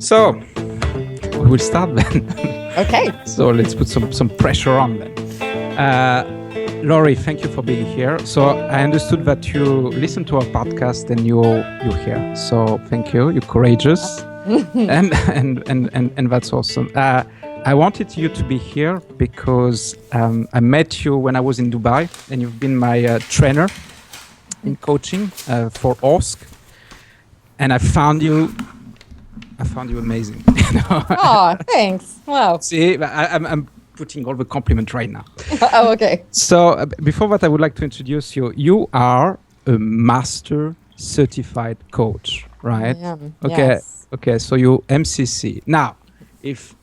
So, we will start then. Okay. So let's put some pressure on then. Laurie, thank you for being here. So I understood that you listen to our podcast and you're here. So thank you. You're courageous, and that's awesome. I wanted you to be here because I met you when I was in Dubai, and you've been my trainer in coaching for OSC, and I found you amazing. Oh, thanks. Wow. See, I'm putting all the compliment right now. Oh, okay. So before that, I would like to introduce you. You are a master certified coach, right? I am, Okay. yes. Okay. So you MCC. Now, if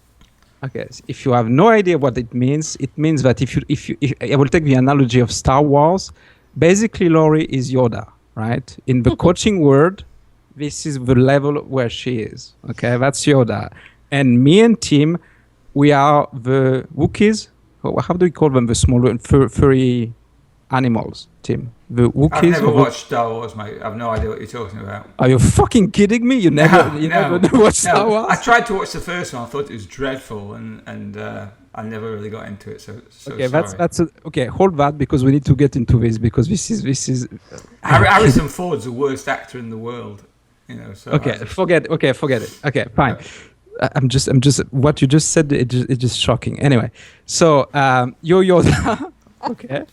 you have no idea what it means that if I will take the analogy of Star Wars. Basically, Laurie is Yoda, right? In the coaching world, this is the level where she is. Okay, that's Yoda. And me and Tim, we are the Wookiees. How do we call them? The small furry animals, Tim. The Wookiees. I've never watched Star Wars, mate. I've no idea what you're talking about. Are you fucking kidding me? You never watched Star Wars? I tried to watch the first one. I thought it was dreadful, and I never really got into it. So okay, sorry. Okay. Hold that because we need to get into this because this is. Harrison Ford's the worst actor in the world. You know. So okay, forget it. Okay, fine. I'm just. What you just said, it's just shocking. Anyway, so you're Yoda. Okay.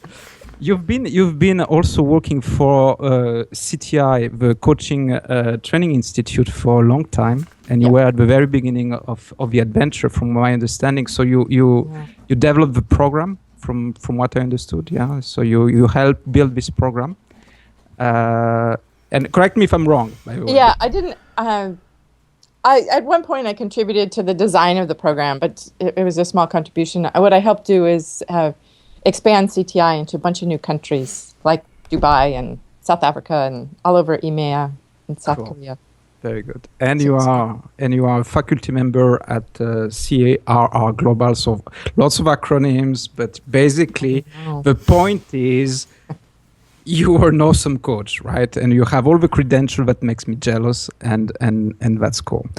You've been also working for CTI, the Coaching Training Institute, for a long time, and you were at the very beginning of the adventure, from my understanding. So you developed the program, from what I understood. Yeah. So you helped build this program. And correct me if I'm wrong, by the way. Yeah, I didn't. I at one point I contributed to the design of the program, but it was a small contribution. What I helped do is expand CTI into a bunch of new countries like Dubai and South Africa and all over EMEA and South Korea. Very good. And you are a faculty member at CARR Global. So lots of acronyms, but basically the point is you are an awesome coach, right? And you have all the credentials that makes me jealous, and that's cool.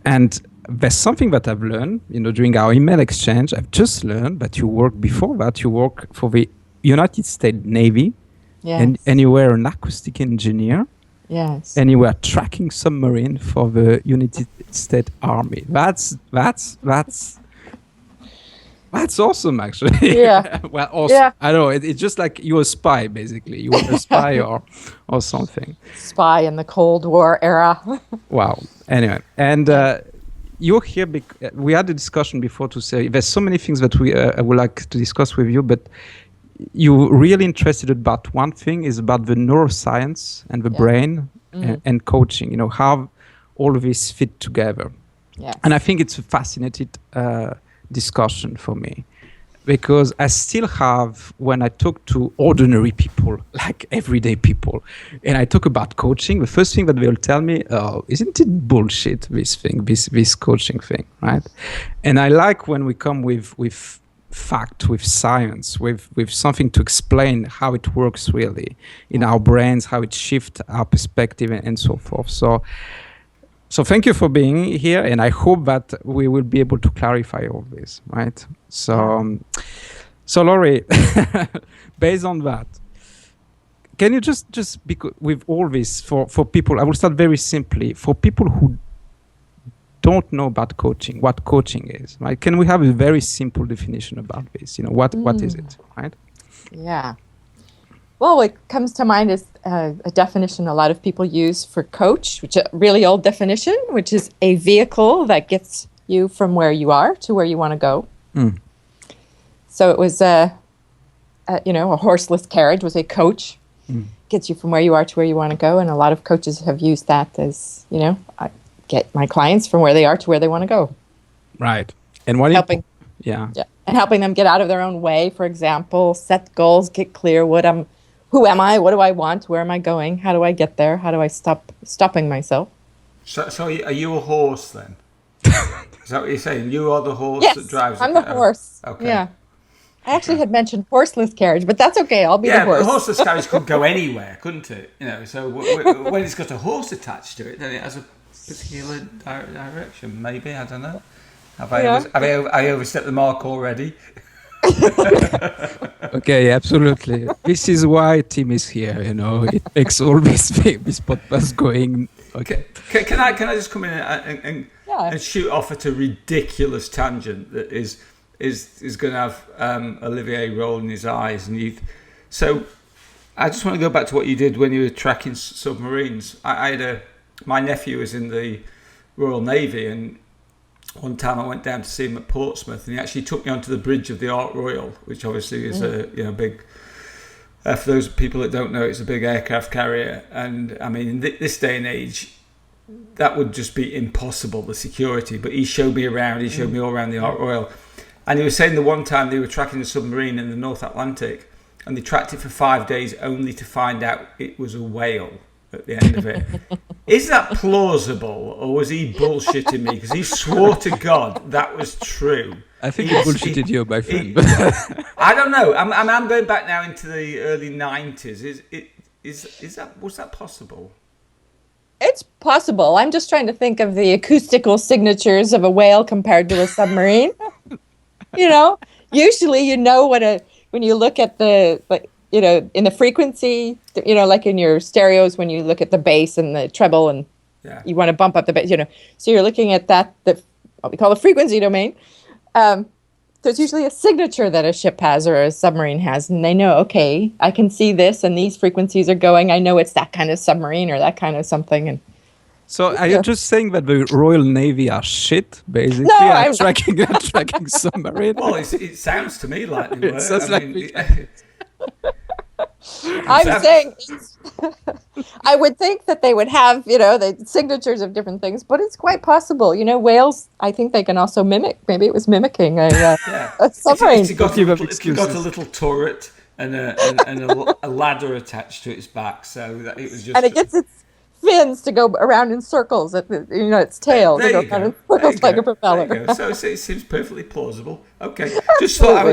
And there's something that I've learned, during our email exchange. I've just learned that you worked for the United States Navy, Yes. and you were an acoustic engineer, Yes. and you were tracking submarine for the United States Army. That's awesome, actually. Yeah. Well, awesome. Yeah. I don't know. It's just like you're a spy, basically. You were a spy or something. Spy in the Cold War era. Wow. Anyway, and you're here because we had a discussion before to say there's so many things that I would like to discuss with you, but you're really interested about one thing, is about the neuroscience and the brain and coaching, how all of this fit together. Yes. And I think it's a fascinating discussion for me, because I still have, when I talk to ordinary people, like everyday people, and I talk about coaching, the first thing that they'll tell me, oh, isn't it bullshit, this thing, this coaching thing, right? And I like when we come with fact, with science, with something to explain how it works really in our brains, how it shifts our perspective and so forth. So thank you for being here, and I hope that we will be able to clarify all this, right? So Laurie, based on that, can you just with all this for people? I will start very simply for people who don't know about coaching, what coaching is, right? Can we have a very simple definition about this? What is it, right? Yeah. Well, what comes to mind is a definition a lot of people use for coach, which is a really old definition, which is a vehicle that gets you from where you are to where you want to go. So it was a horseless carriage was a coach, gets you from where you are to where you want to go. And a lot of coaches have used that as, I get my clients from where they are to where they want to go. Right. And what helping. Yeah. And helping them get out of their own way, for example, set goals, get clear, who am I? What do I want? Where am I going? How do I get there? How do I stopping myself? So are you a horse then? Is that what you're saying? You are the horse that drives I'm the horse. Okay. Yeah. I actually had mentioned horseless carriage, but that's okay. I'll be the horse. Yeah, but a horseless carriage could go anywhere, couldn't it? So when it's got a horse attached to it, then it has a particular direction. Maybe, I don't know. Have I overstepped the mark already? Okay, absolutely. This is why Tim is here. It makes all this podcast going. Okay. Can I just come in and shoot off at a ridiculous tangent that is going to have Olivier rolling his eyes, and so I just want to go back to what you did when you were tracking submarines. My nephew was in the Royal Navy, and one time I went down to see him at Portsmouth, and he actually took me onto the bridge of the Ark Royal, which obviously is a big. For those people that don't know, it's a big aircraft carrier, and I mean, in this day and age, that would just be impossible, the security. But he showed me around. He showed me all around the Ark Royal, and he was saying the one time they were tracking a submarine in the North Atlantic, and they tracked it for 5 days only to find out it was a whale at the end of it. Is that plausible, or was he bullshitting me? Because he swore to God that was true. I think he bullshitted you, my friend. I don't know. I'm going back now into the early 90s. Was that possible? It's possible. I'm just trying to think of the acoustical signatures of a whale compared to a submarine. Usually when you look at in the frequency, like in your stereos, when you look at the bass and the treble, and you want to bump up the bass, so you're looking at what we call the frequency domain. There's usually a signature that a ship has or a submarine has, and they know, okay, I can see this, and these frequencies are going. I know it's that kind of submarine or that kind of something. And so, are you just saying that the Royal Navy are shit, basically? No, I'm tracking submarine. Well, it sounds to me like they were. I'm saying I would think that they would have, the signatures of different things, but it's quite possible. Whales, I think they can also mimic. Maybe it was mimicking a submarine. It's got a little turret and a ladder attached to its back, so that it was just. And it gets its fins to go around in circles at its tail to go around in circles like a propeller. So it seems perfectly plausible. Okay, just thought I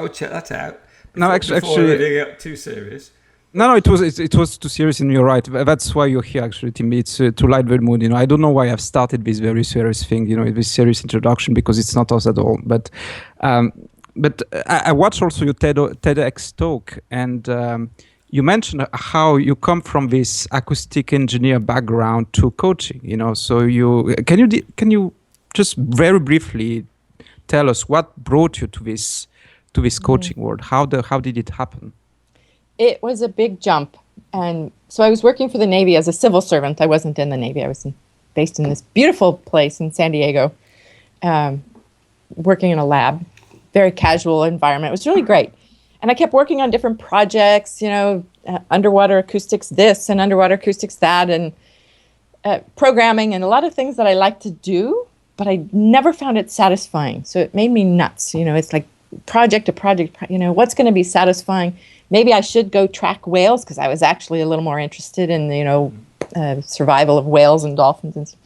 would check that out. No, actually, they get too serious. No, it was too serious, and you're right. That's why you're here, actually, Tim. It's to light the mood. I don't know why I've started this very serious thing, this serious introduction, because it's not us at all. But I watched also your TEDx talk, and you mentioned how you come from this acoustic engineer background to coaching. So can you just very briefly tell us what brought you to this coaching world? How did it happen? It was a big jump. And so I was working for the Navy as a civil servant. I wasn't in the Navy. I was based in this beautiful place in San Diego, working in a lab, very casual environment. It was really great. And I kept working on different projects, underwater acoustics this and underwater acoustics that, and programming and a lot of things that I like to do, but I never found it satisfying. So it made me nuts. It's like project to project, what's going to be satisfying? Maybe I should go track whales, because I was actually a little more interested in survival of whales and dolphins and stuff.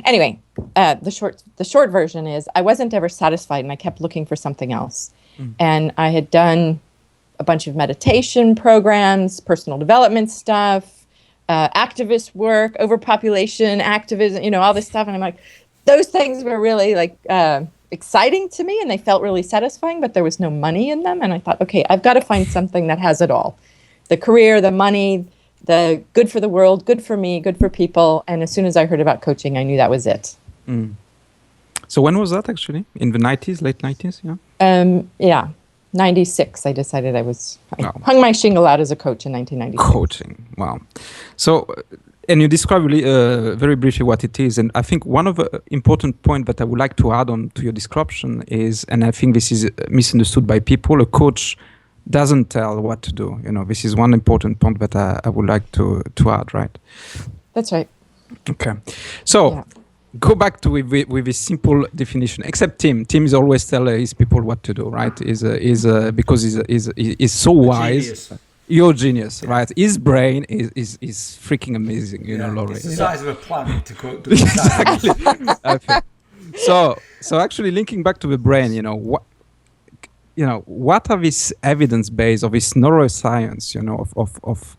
Anyway, the short version is I wasn't ever satisfied, and I kept looking for something else. And I had done a bunch of meditation programs, personal development stuff, activist work, overpopulation activism, all this stuff, and I'm like, those things were really exciting to me, and they felt really satisfying, but there was no money in them. And I thought, okay, I've got to find something that has it all: the career, the money, the good for the world, good for me, good for people. And as soon as I heard about coaching, I knew that was it. So when was that, actually? In the 90s, late 90s? Yeah, 96. I decided I hung my shingle out as a coach in 1996. Coaching, wow. So, and you describe really, very briefly what it is. And I think one of the important points that I would like to add on to your description is, and I think this is misunderstood by people, a coach doesn't tell what to do. This is one important point that I would like to add, right? That's right. Okay. So, go back to with a simple definition. Except Tim. Tim is always tell his people what to do, right? Because he's so wise. Genius. You're a genius, right? His brain is freaking amazing, Laurie. It's the size of a planet, to quote. Exactly. So actually linking back to the brain, what are this evidence-based or this neuroscience,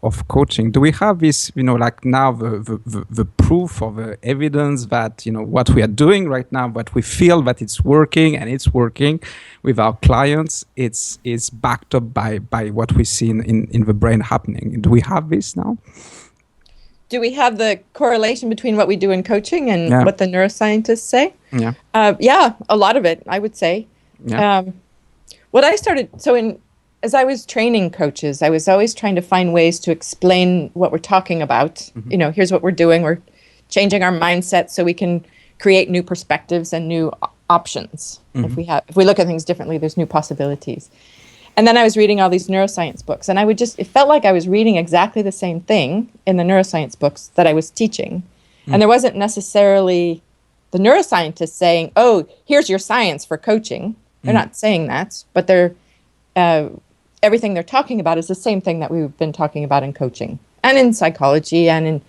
of coaching? Do we have this, like now the proof or the evidence that, what we are doing right now, but we feel that it's working and it's working with our clients, it's backed up by what we see in the brain happening. Do we have this now? Do we have the correlation between what we do in coaching and what the neuroscientists say? Yeah. A lot of it, I would say. Yeah. What I started, as I was training coaches, I was always trying to find ways to explain what we're talking about. Mm-hmm. Here's what we're doing. We're changing our mindset so we can create new perspectives and new options. Mm-hmm. If we look at things differently, there's new possibilities. And then I was reading all these neuroscience books, and it felt like I was reading exactly the same thing in the neuroscience books that I was teaching. Mm. And there wasn't necessarily the neuroscientists saying, oh, here's your science for coaching. They're not saying that, but everything they're talking about is the same thing that we've been talking about in coaching and in psychology and in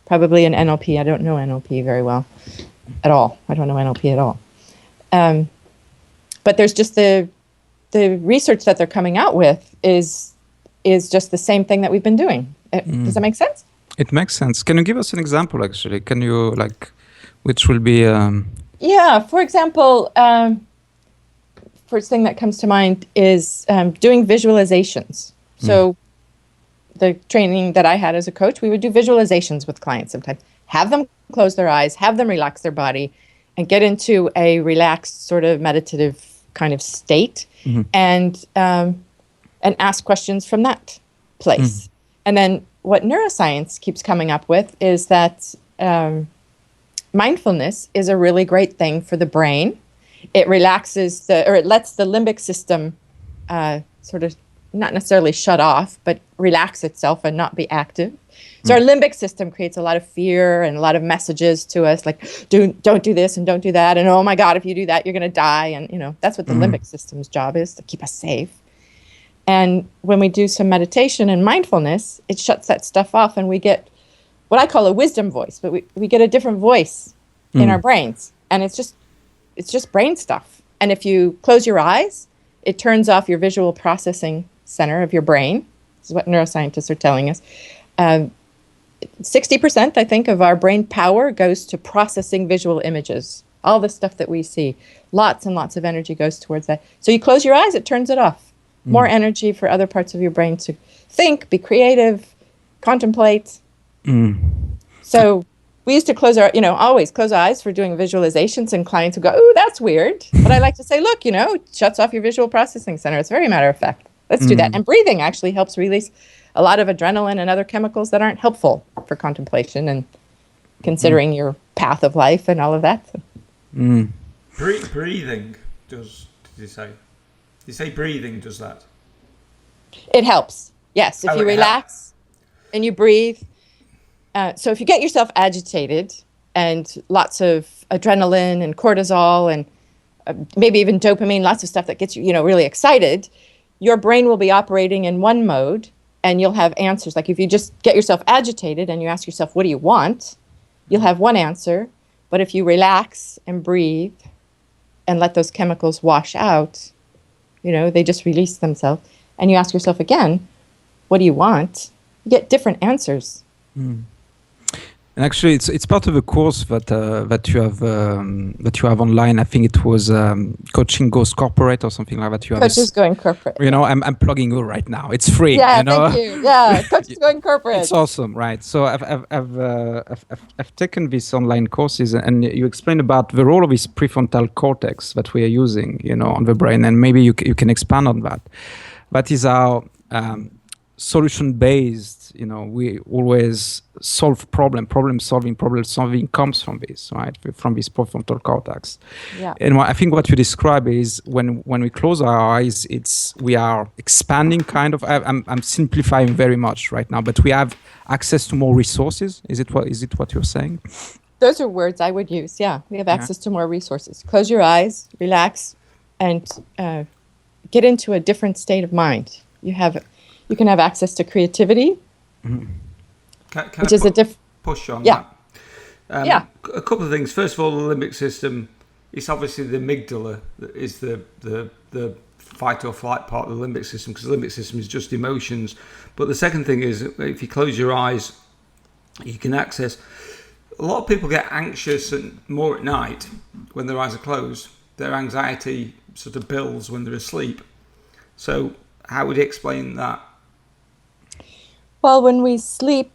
probably in NLP. I don't know NLP very well at all. I don't know NLP at all. But there's just the research that they're coming out with is just the same thing that we've been doing. Does that make sense? It makes sense. Can you give us an example, actually? Can you, which will be... Yeah, for example... first thing that comes to mind is doing visualizations. So the training that I had as a coach, we would do visualizations with clients sometimes. Have them close their eyes, have them relax their body, and get into a relaxed sort of meditative kind of state, and ask questions from that place. And then what neuroscience keeps coming up with is that mindfulness is a really great thing for the brain. It relaxes it lets the limbic system sort of not necessarily shut off, but relax itself and not be active. So our limbic system creates a lot of fear and a lot of messages to us, like, don't do this and don't do that. And, oh, my God, if you do that, you're going to die. And, that's what the limbic system's job is, to keep us safe. And when we do some meditation and mindfulness, it shuts that stuff off, and we get what I call a wisdom voice, but we get a different voice in our brains. And it's just brain stuff. And if you close your eyes, it turns off your visual processing center of your brain. This is what neuroscientists are telling us. 60%, I think, of our brain power goes to processing visual images. All the stuff that we see, lots and lots of energy goes towards that. So you close your eyes, it turns it off. More energy for other parts of your brain to think, be creative, contemplate. So we used to always close our eyes for doing visualizations, and clients would go, "Ooh, that's weird." But I like to say, look, it shuts off your visual processing center. It's very matter of fact. Let's do that. And breathing actually helps release a lot of adrenaline and other chemicals that aren't helpful for contemplation and considering your path of life and all of that. Breathing does, did you say? Did you say breathing does that? It helps. Yes. If you relax and you breathe. So if you get yourself agitated and lots of adrenaline and cortisol and maybe even dopamine, lots of stuff that gets you, really excited, your brain will be operating in one mode, and you'll have answers. Like if you just get yourself agitated and you ask yourself, what do you want? You'll have one answer. But if you relax and breathe and let those chemicals wash out, they just release themselves. And you ask yourself again, what do you want? You get different answers. And actually, it's part of a course that you have online. I think it was Coaching Goes Corporate or something like that. Coaches Going Corporate. I'm plugging you right now. It's free. Yeah, thank you. Yeah, Coaches Going Corporate. It's awesome, right? So I've taken these online courses, and you explained about the role of this prefrontal cortex that we are using, on the brain, and maybe you can expand on that. That is our solution-based. We always solve problem solving comes from this, right? From this prefrontal cortex. Yeah. And I think what you describe is when we close our eyes, we are expanding kind of. I'm simplifying very much right now, but we have access to more resources. Is it what you're saying? Those are words I would use. Yeah, we have access to more resources. Close your eyes, relax, and get into a different state of mind. You can have access to creativity. Which is a push on that. A couple of things. First of all, the limbic system, it's obviously the amygdala that is the fight or flight part of the limbic system, because the limbic system is just emotions. But the second thing is, if you close your eyes, you can access. A lot of people get anxious and more at night when their eyes are closed. Their anxiety sort of builds when they're asleep. So how would you explain that? Well, when we sleep,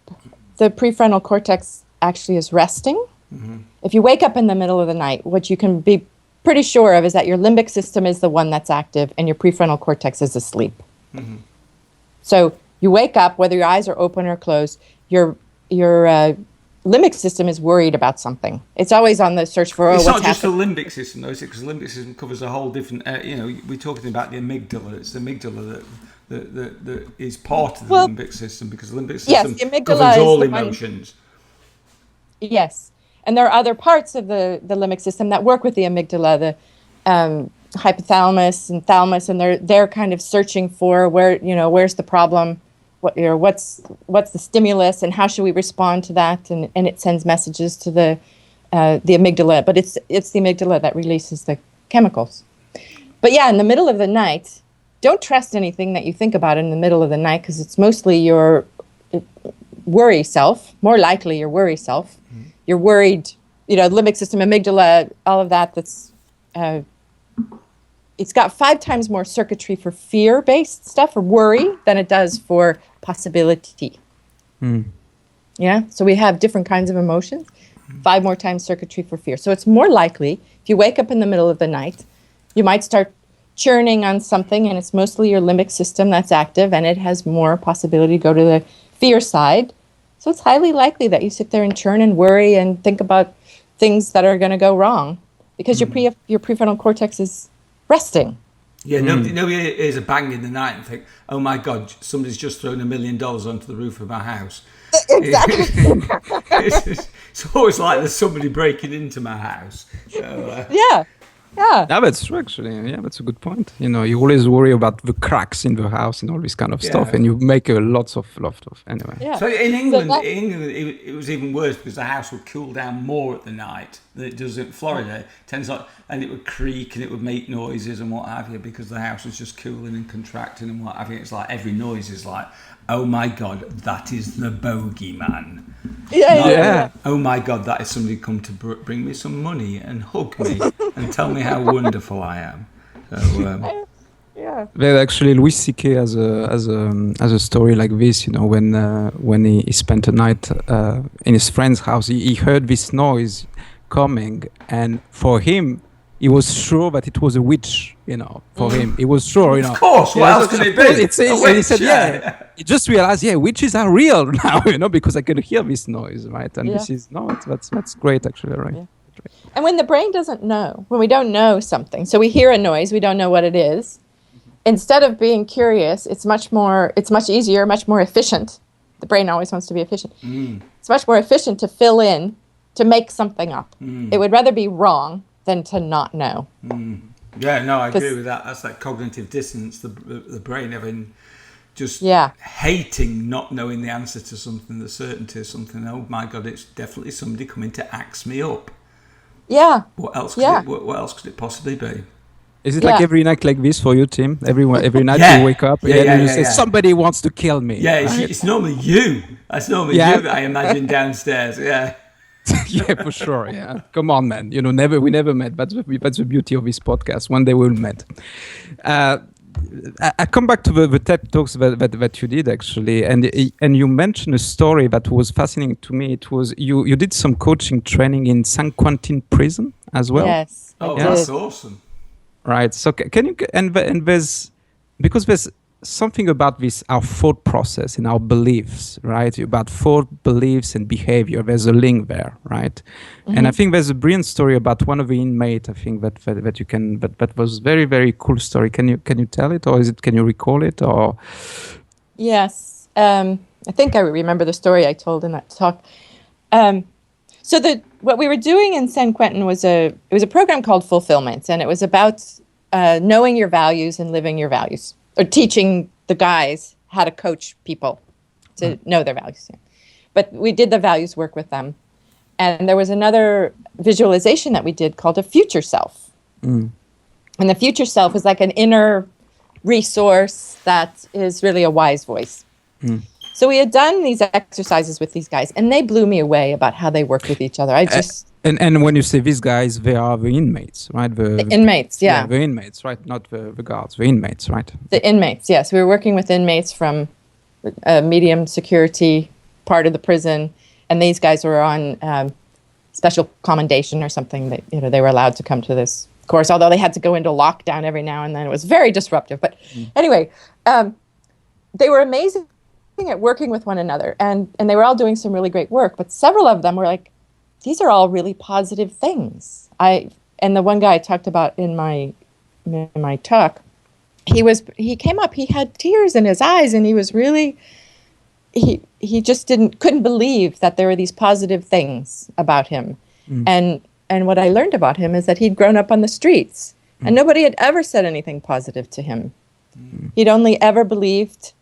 the prefrontal cortex actually is resting. Mm-hmm. If you wake up in the middle of the night, what you can be pretty sure of is that your limbic system is the one that's active and your prefrontal cortex is asleep. Mm-hmm. So you wake up, whether your eyes are open or closed, your limbic system is worried about something. It's always on the search for, it's what's not just happening. the limbic system, though, is it? Because the limbic system covers a whole different, we're talking about the amygdala. It's the amygdala that is part of the limbic system, because the limbic system covers all emotions. Yes. And there are other parts of the limbic system that work with the amygdala, the hypothalamus and thalamus, and they're kind of searching for where's the problem, what's the stimulus, and how should we respond to that, and it sends messages to the amygdala. But it's the amygdala that releases the chemicals. But yeah, in the middle of the night, don't trust anything that you think about in the middle of the night, because it's mostly your worry self, more likely your worry self. Mm-hmm. You're worried, limbic system, amygdala, all of that. It's got 5 times more circuitry for fear-based stuff or worry than it does for possibility. Mm. Yeah, so we have different kinds of emotions, 5 more times circuitry for fear. So it's more likely, if you wake up in the middle of the night, you might start churning on something, and it's mostly your limbic system that's active, and it has more possibility to go to the fear side. So it's highly likely that you sit there and churn and worry and think about things that are going to go wrong, because your prefrontal cortex is resting. Yeah, nobody hears a bang in the night and think, oh my God, somebody's just thrown $1 million onto the roof of my house. Exactly. It's always like there's somebody breaking into my house. So, yeah. Yeah, that's true, actually. Yeah, that's a good point. You always worry about the cracks in the house and all this kind of stuff, and you make lots of anyway. Yeah. So in England, it was even worse, because the house would cool down more at the night than it does in Florida. And it would creak and it would make noises and what have you, because the house was just cooling and contracting and what have you. It's like every noise is like, oh my God, that is the bogeyman. Yeah. Oh my God, that is somebody come to bring me some money and hug me and tell me how wonderful I am. So, yeah. Well, actually, Louis C.K. has a story like this. When he spent a night in his friend's house, he heard this noise coming, and for him, he was sure that it was a witch. For him, he was sure. Of course, what else can it be? And he said, he just realized, witches are real now, because I can hear this noise, right? And this is that's great, actually, right? Yeah. And when the brain doesn't know, when we don't know something, so we hear a noise, we don't know what it is. Instead of being curious, it's much easier, much more efficient. The brain always wants to be efficient. It's much more efficient to fill in, to make something up. It would rather be wrong than to not know. Yeah, no, I agree with that. That's like cognitive dissonance, the brain having just hating not knowing the answer to something, the certainty of something. Oh my God, it's definitely somebody coming to axe me up. Yeah. What else could it possibly be? Is it like every night like this for you, Tim? Every night you wake up and you say, somebody wants to kill me. Yeah, right? It's normally you. That's normally you that I imagine downstairs. Yeah. Yeah, for sure. Yeah, come on, man. We never met. That's the beauty of this podcast. One day we'll meet. I come back to the TED Talks that you did, actually, and you mentioned a story that was fascinating to me. It was you did some coaching training in San Quentin prison as well. Yes. Oh, that's awesome. Right. So can you and there's something about this, our thought process and our beliefs, right? About thought, beliefs, and behavior. There's a link there, right? Mm-hmm. And I think there's a brilliant story about one of the inmates. I think that was very, very cool story. Can you tell it, or can you recall it, or? Yes, I think I remember the story I told in that talk. So what we were doing in San Quentin was a program called Fulfillment, and it was about knowing your values and living your values, or teaching the guys how to coach people to know their values. But we did the values work with them. And there was another visualization that we did called a future self. And the future self is like an inner resource that is really a wise voice. So we had done these exercises with these guys, and they blew me away about how they worked with each other. And when you say these guys, they are the inmates, right? The inmates, yeah. The inmates, right? Not the guards, the inmates, right? The inmates, yes. We were working with inmates from a medium security part of the prison, and these guys were on special commendation or something. That they were allowed to come to this course, although they had to go into lockdown every now and then. It was very disruptive. But anyway, they were amazing at working with one another, and they were all doing some really great work. But several of them were like, these are all really positive things. And the one guy I talked about in my talk, he came up, he had tears in his eyes, and he was really, he just couldn't believe that there were these positive things about him. And what I learned about him is that he'd grown up on the streets, and nobody had ever said anything positive to him. He'd only ever believed,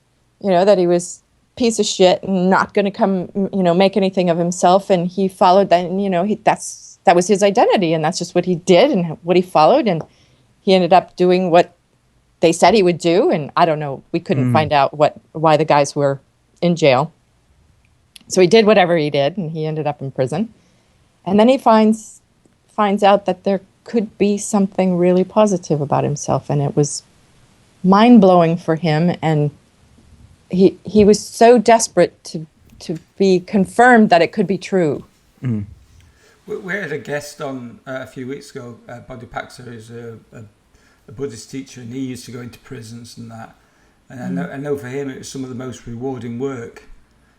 that he was a piece of shit and not going to come, make anything of himself. And he followed that, and, that was his identity, and that's just what he did and what he followed. And he ended up doing what they said he would do. And I don't know, we couldn't find out why the guys were in jail. So he did whatever he did, and he ended up in prison. And then he finds out that there could be something really positive about himself, and it was mind-blowing for him. And he was so desperate to be confirmed that it could be true. We had a guest on a few weeks ago, Bodhipaksa, who's a Buddhist teacher, and he used to go into prisons and that. And I know for him it was some of the most rewarding work.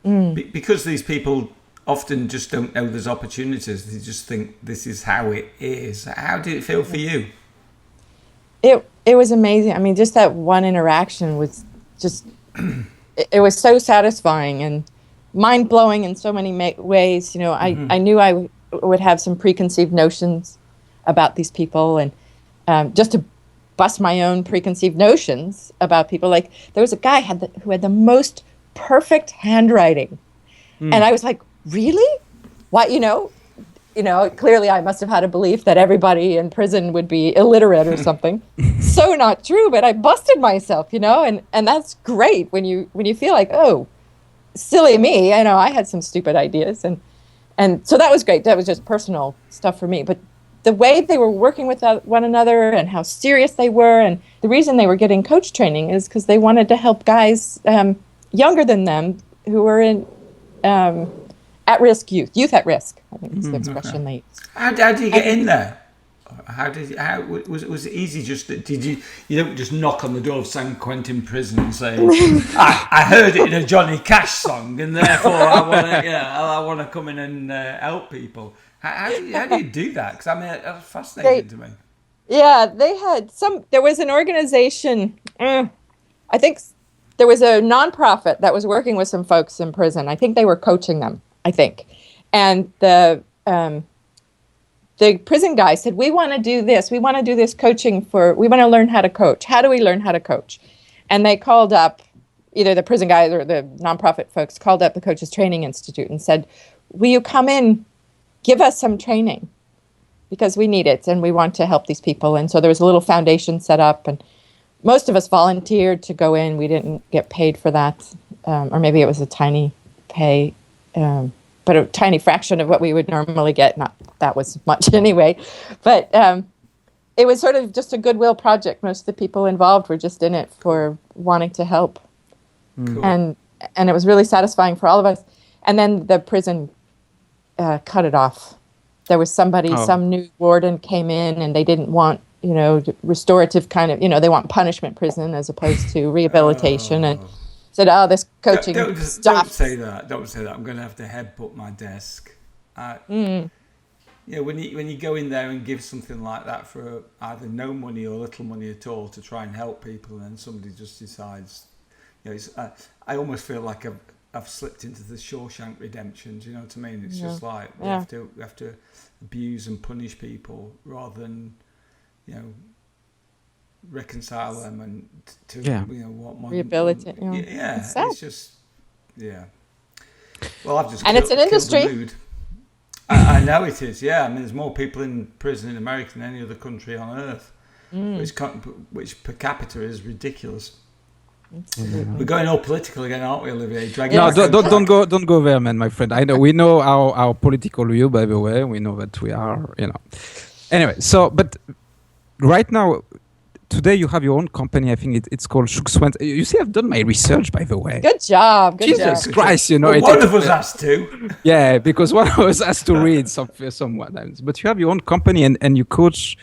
Because these people often just don't know there's opportunities. They just think this is how it is. How did it feel for you? It was amazing. I mean, just that one interaction was just, it was so satisfying and mind-blowing in so many ways. I knew I would have some preconceived notions about these people, and just to bust my own preconceived notions about people. Like, there was a guy who had the most perfect handwriting. And I was like, really? Why, clearly I must have had a belief that everybody in prison would be illiterate or something. So not true, but I busted myself, and that's great when you feel like, oh, silly me, I had some stupid ideas, and so that was great. That was just personal stuff for me. But the way they were working with one another and how serious they were, and the reason they were getting coach training is because they wanted to help guys younger than them who were in at-risk youth at risk, I think is the expression they use. How did you get in there? Was it easy? You don't just knock on the door of San Quentin prison and say, I heard it in a Johnny Cash song, and therefore I want to come in and help people. How do you do that? Because that was fascinating to me. Yeah, there was an organization, I think there was a nonprofit that was working with some folks in prison. I think they were coaching them, and the prison guy said, we want to do this. We want to do this coaching we want to learn how to coach. How do we learn how to coach? And they called up, either the prison guys or the nonprofit folks called up the Coaches Training Institute and said, will you come in, give us some training? Because we need it and we want to help these people. And so there was a little foundation set up, and most of us volunteered to go in. We didn't get paid for that. Or maybe it was a tiny pay, but a tiny fraction of what we would normally get. Not that was much anyway. But it was sort of just a goodwill project. Most of the people involved were just in it for wanting to help. Cool. And it was really satisfying for all of us. And then the prison cut it off. There was some new warden came in, and they didn't want, restorative kind of, they want punishment prison as opposed to rehabilitation. And said, oh, this coaching stuff. Don't say that. I'm going to have to headbutt my desk. When you go in there and give something like that for either no money or little money at all to try and help people, and then somebody just decides, I almost feel like I've slipped into the Shawshank Redemption. Do you know what I mean? It's just like we have to abuse and punish people rather than reconcile them and to rehabilitate. It's just Well, I've just it's an industry. I know it is. Yeah, I mean, there's more people in prison in America than any other country on earth, which per capita is ridiculous. We're going all political again, aren't we, Olivier? No, don't go there, man, my friend. I know we know our political view. By the way, we know that we are, Anyway, but right now, today you have your own company. I think it's called Schuxwent. You see, I've done my research, by the way. Good job. Jesus Christ, well, one of us has to. Yeah, because one of us has to read someone. But you have your own company and you coach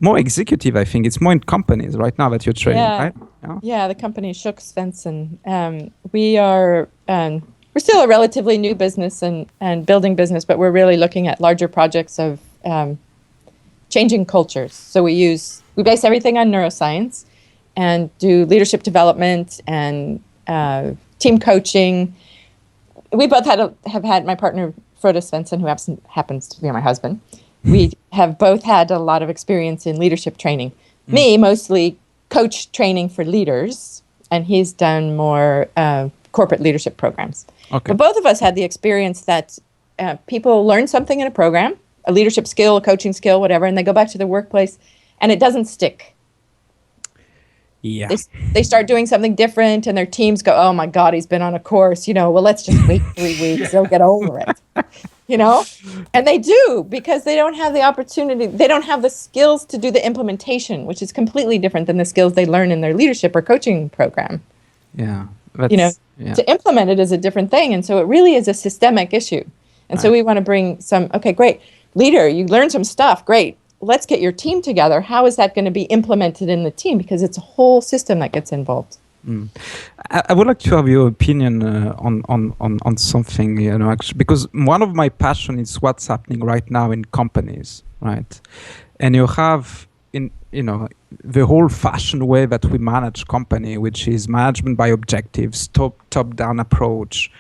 more executive. I think it's more in companies right now that you're training, right? Yeah, the company is Schuxwent. We are we're still a relatively new business and building business, but we're really looking at larger projects of changing cultures. So we base everything on neuroscience and do leadership development and team coaching. We both have had my partner, Frode Svensson, who happens to be my husband. We have both had a lot of experience in leadership training. Me, mostly coach training for leaders, and he's done more corporate leadership programs. Okay. But both of us had the experience that people learn something in a program, a leadership skill, a coaching skill, whatever, and they go back to their workplace and it doesn't stick. Yeah. They start doing something different and their teams go, oh my God, he's been on a course, well, let's just wait 3 weeks, they'll get over it. And they do, because they don't have the opportunity, they don't have the skills to do the implementation, which is completely different than the skills they learn in their leadership or coaching program. Yeah. To implement it is a different thing. And so it really is a systemic issue. And so we want to bring okay, great. Leader, you learned some stuff. Great. Let's get your team together. How is that going to be implemented in the team? Because it's a whole system that gets involved. I would like to have your opinion on something, actually, because one of my passion is what's happening right now in companies, right? And you have the whole fashion way that we manage company, which is management by objectives, top-down approach,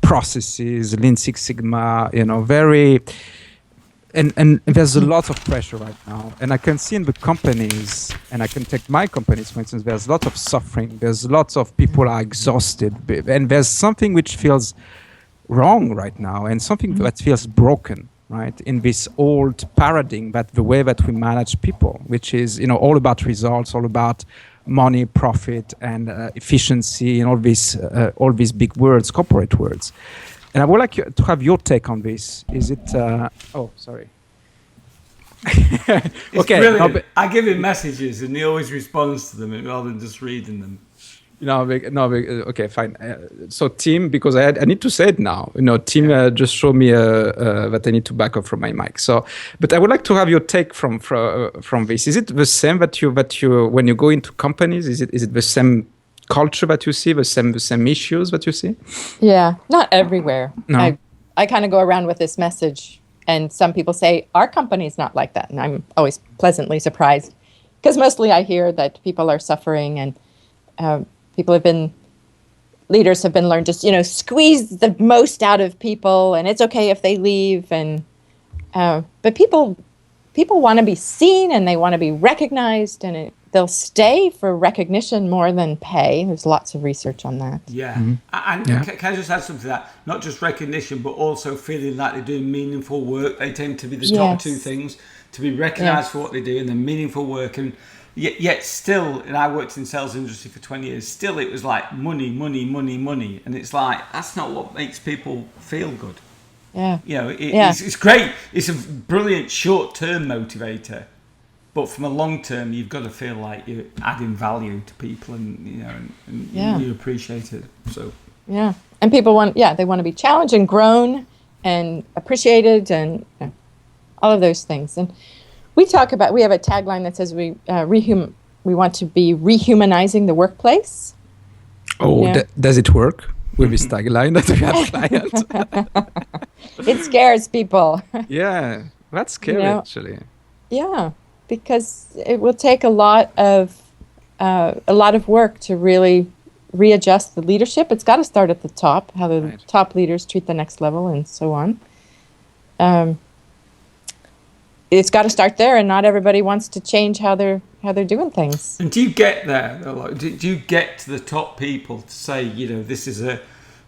processes, Lean Six Sigma, very... And there's a lot of pressure right now. And I can see in the companies, and I can take my companies, for instance, there's a lot of suffering. There's lots of people are exhausted. And there's something which feels wrong right now and something that feels broken, right? In this old paradigm, that the way that we manage people, which is, all about results, all about money, profit, and efficiency, and all these big words, corporate words. And I would like to have your take on this. Is it... sorry. Okay. Brilliant. I give him messages and he always responds to them rather than just reading them. Okay, fine. So Tim, because I need to say it now. Tim just showed me that I need to back up from my mic. So, but I would like to have your take from this. Is it the same that you when you go into companies? Is it the same culture that you see, the same issues that you see? Yeah, not everywhere. No. I kind of go around with this message, and some people say, our company's not like that. And I'm always pleasantly surprised, because mostly I hear that people are suffering and leaders have been learned to, squeeze the most out of people, and it's okay if they leave. But people want to be seen and they want to be recognized, and they'll stay for recognition more than pay. There's lots of research on that. Yeah. And can I just add something to that? Not just recognition, but also feeling like they're doing meaningful work. They tend to be the top two things, to be recognized for what they do and the meaningful work. And yet still, and I worked in the sales industry for 20 years, still it was like money. And it's like, that's not what makes people feel good. Yeah. It's great. It's a brilliant short-term motivator. But from a long term, you've got to feel like you're adding value to people, and you appreciate it. So and people want to be challenged and grown and appreciated, and all of those things. And we have a tagline that says we want to be rehumanizing the workplace. Oh, does it work with this tagline that we have clients? It scares people. Yeah, that's scary actually. Yeah. Because it will take a lot of work to really readjust the leadership. It's got to start at the top, how the top leaders treat the next level, and so on. It's got to start there, and not everybody wants to change how they're doing things. And do you get there? Do you get to the top people to say, this is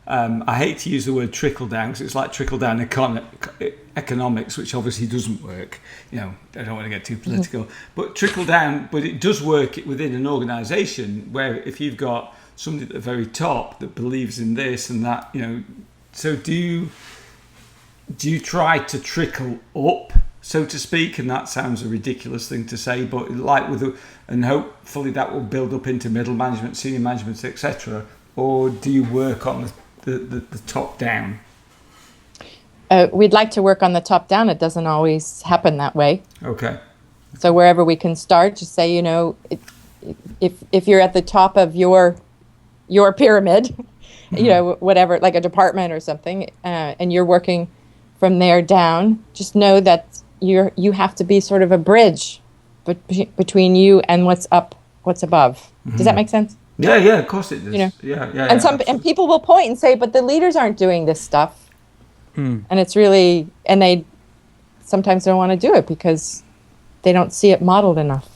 I hate to use the word trickle down because it's like trickle down economics, which obviously doesn't work. You know, I don't want to get too political, but trickle down, but it does work within an organization where if you've got somebody at the very top that believes in this and that, you know, so do you try to trickle up, so to speak? And that sounds a ridiculous thing to say, but like and hopefully that will build up into middle management, senior management, etc. Or do you work on the top down? We'd like to work on the top down. It doesn't always happen that way. Okay. So wherever we can start, just say, you know, if you're at the top of your pyramid, you know, whatever, like a department or something, and you're working from there down, just know that you have to be sort of a bridge between you and what's above. Does that make sense? Yeah, of course it does. You know? Yeah. And people will point and say, but the leaders aren't doing this stuff. And it's really, and they sometimes don't want to do it because they don't see it modeled enough.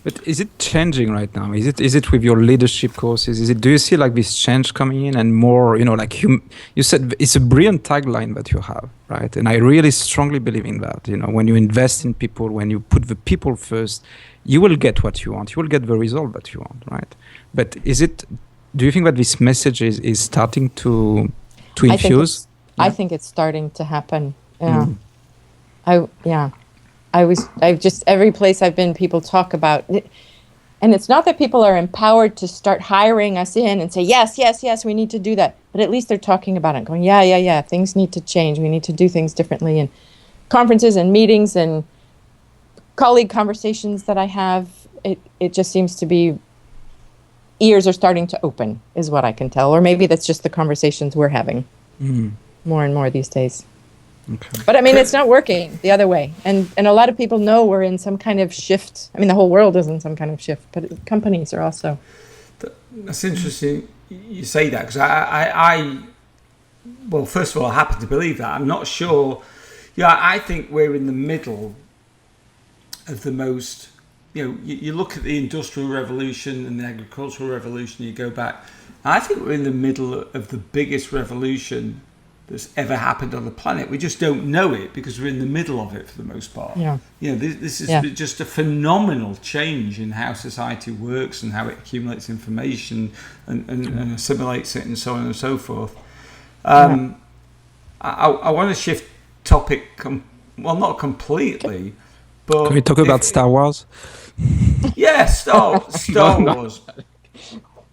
But is it changing right now? Is it with your leadership courses? Do you see like this change coming in and more, you know, like you said, it's a brilliant tagline that you have, right? And I really strongly believe in that. You know, when you invest in people, when you put the people first, you will get what you want. You will get the result that you want, right? But do you think that this message is starting to infuse? I think it's starting to happen. Yeah. I've just, every place I've been, people talk about it. And it's not that people are empowered to start hiring us in and say, yes, we need to do that. But at least they're talking about it, going, yeah, things need to change. We need to do things differently. And conferences and meetings and colleague conversations that I have, it just seems to be, ears are starting to open, is what I can tell. Or maybe that's just the conversations we're having more and more these days. Okay. But I mean, it's not working the other way. And a lot of people know we're in some kind of shift. I mean, the whole world is in some kind of shift, but companies are also. That's interesting you say that, because well, first of all, I happen to believe that. I'm not sure. Yeah, I think we're in the middle of the most, you know, you look at the Industrial Revolution and the Agricultural Revolution, you go back. I think we're in the middle of the biggest revolution that's ever happened on the planet. We just don't know it because we're in the middle of it for the most part. Yeah. You know, this is just a phenomenal change in how society works and how it accumulates information and assimilates it and so on and so forth. I want to shift topic, well, not completely, but... Can we talk about Star Wars? Yeah, Star Wars.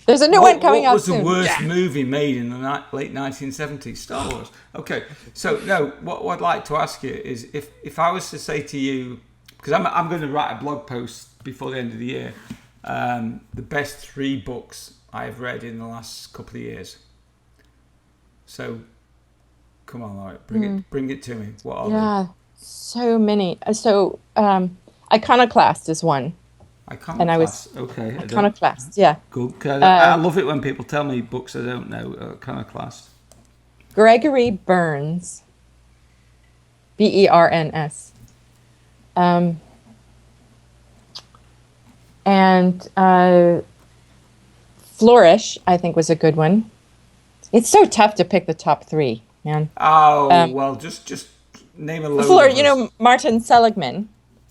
There's a new one coming out soon. What was the worst movie made in the late 1970s? Star Wars. Okay, so no, what I'd like to ask you is if I was to say to you, because I'm going to write a blog post before the end of the year, the best 3 books I've read in the last couple of years. So, come on, Laura, bring it to me. What are they? Yeah, so many. So, Iconoclast is one. Iconoclast. Okay. Iconoclast, yeah. Good. I love it when people tell me books I don't know. Iconoclast. Gregory Burns. Berns. And Flourish, I think, was a good one. It's so tough to pick the top 3, man. Oh, well, just name a load. You know, Martin Seligman.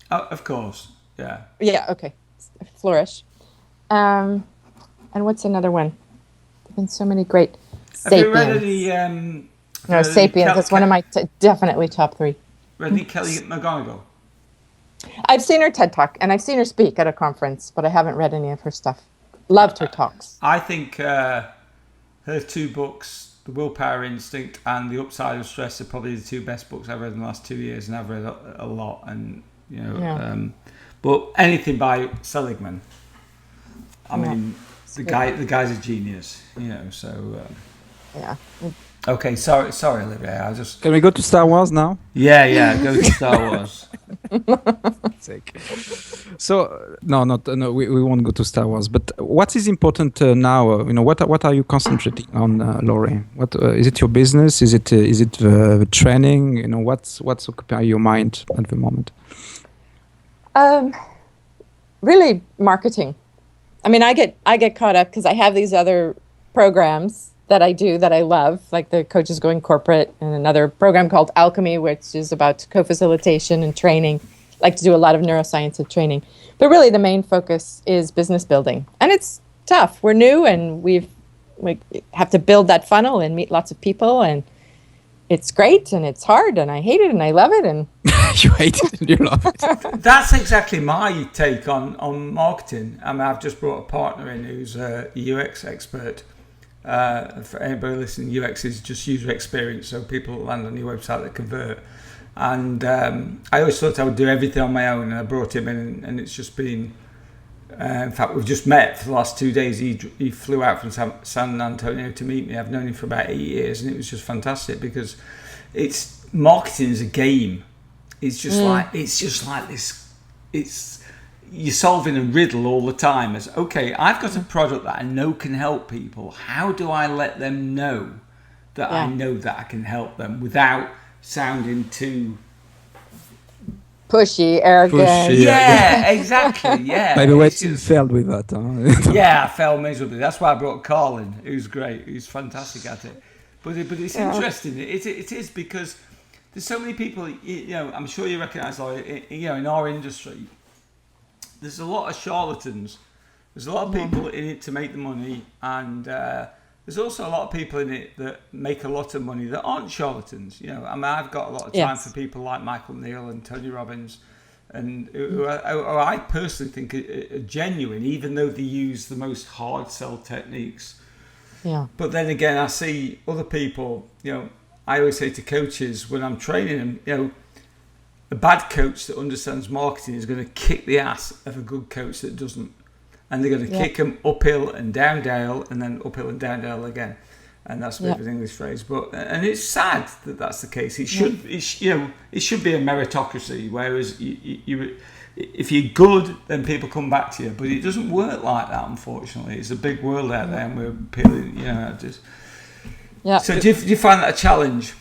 Oh, of course. Yeah. Yeah, okay. Flourish. And what's another one? There've been so many great. Have you read any... No, Sapiens. That's one of my definitely top 3. Read any Kelly McGonigal? I've seen her TED Talk, and I've seen her speak at a conference, but I haven't read any of her stuff. Loved her talks. I think her 2 books, The Willpower Instinct and The Upside of Stress, are probably the 2 best books I've read in the last 2 years, and I've read a lot. And you know, but anything by Seligman, I mean, the guy's a genius. You know, so yeah. Okay, sorry, Olivia. Can we go to Star Wars now? Yeah, go to Star Wars. So no, we won't go to Star Wars. But what is important now? You know, what are you concentrating on, Laurie? What is it? Your business? Is it the training? You know, what's occupying your mind at the moment? Really marketing. I mean, I get caught up because I have these other programs that I do that I love, like the Coaches Going Corporate and another program called Alchemy, which is about co-facilitation and training. I like to do a lot of neuroscience and training. But really the main focus is business building. And it's tough. We're new and we have to build that funnel and meet lots of people, and it's great and it's hard and I hate it and I love it. And you hate it and you love it. That's exactly my take on marketing. I mean, I've just brought a partner in who's a UX expert. For anybody listening, UX is just user experience, so people land on your website that convert. And I always thought I would do everything on my own, and I brought him in, and it's just been. In fact, we've just met for the last 2 days. He flew out from San Antonio to meet me. I've known him for about 8 years, and it was just fantastic because it's marketing is a game. It's just like this. It's you're solving a riddle all the time. As okay, I've got a product that I know can help people. How do I let them know that I know that I can help them without sounding too pushy, arrogant? Yeah, exactly. Yeah. By the way, you failed with that. Huh? Yeah, I failed miserably. That's why I brought Carl in, who's great. He's fantastic at it. But it's interesting. It is because there's so many people. I'm sure you recognise, like, in our industry, there's a lot of charlatans. There's a lot of people in it to make the money, and there's also a lot of people in it that make a lot of money that aren't charlatans. I mean, I've got a lot of time for people like Michael Neal and Tony Robbins, and who I personally think are genuine, even though they use the most hard sell techniques. Yeah. But then again, I see other people. I always say to coaches when I'm training them, a bad coach that understands marketing is going to kick the ass of a good coach that doesn't. And they're going to kick them uphill and down dale, and then uphill and down dale again. And that's a bit of an English phrase, and it's sad that that's the case. It should, it should be a meritocracy. Whereas if you're good, then people come back to you. But it doesn't work like that, unfortunately. It's a big world out there, and we're appealing. Just. Yeah. So do you find that a challenge?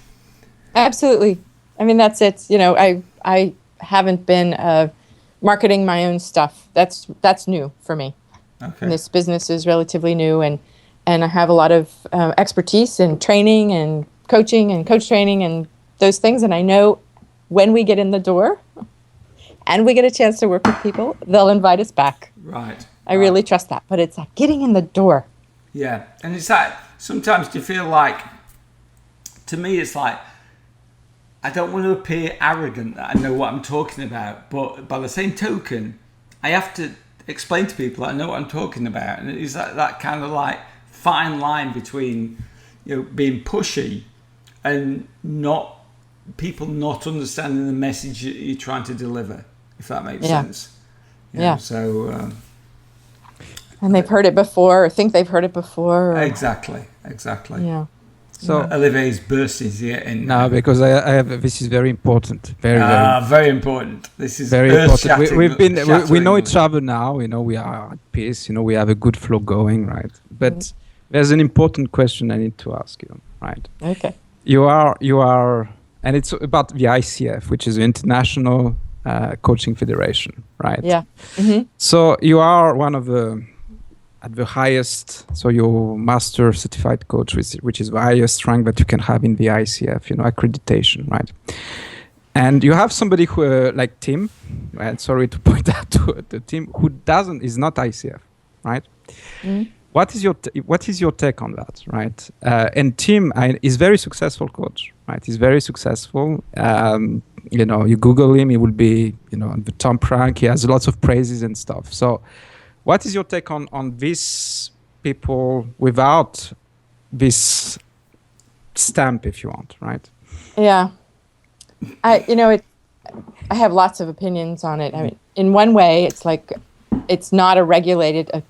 Absolutely. I mean, that's it. I haven't been marketing my own stuff. That's new for me. Okay. And this business is relatively new, and I have a lot of expertise in training and coaching and coach training and those things. And I know when we get in the door and we get a chance to work with people, they'll invite us back. Right. I really trust that. But it's like getting in the door. Yeah. And it's that sometimes do you feel like, to me, it's like, I don't want to appear arrogant that I know what I'm talking about, but by the same token, I have to explain to people that I know what I'm talking about. And it's that kind of like fine line between, being pushy and people not understanding the message that you're trying to deliver, if that makes sense. So. And they've heard it before, or think they've heard it before. Or... Exactly. Yeah. So Olivier's bursting here in. No, because I have. This is very important. Very important. This is very important. We know each other now. We are at peace. We have a good flow going, right? But there's an important question I need to ask you, right? Okay. You are, and it's about the ICF, which is the International Coaching Federation, right? Yeah. Mm-hmm. So you are one of the. At the highest, so your master certified coach, which is the highest rank that you can have in the ICF, accreditation, right? And you have somebody who, like Tim, right? Sorry to point out to Tim, who is not ICF, right? Mm. What is your take on that, right? And Tim is very successful coach, right? He's very successful. You Google him, he will be, on the top rank. He has lots of praises and stuff. So. What is your take on these people without this stamp, if you want, right? Yeah. I have lots of opinions on it. I mean, in one way, it's like it's not a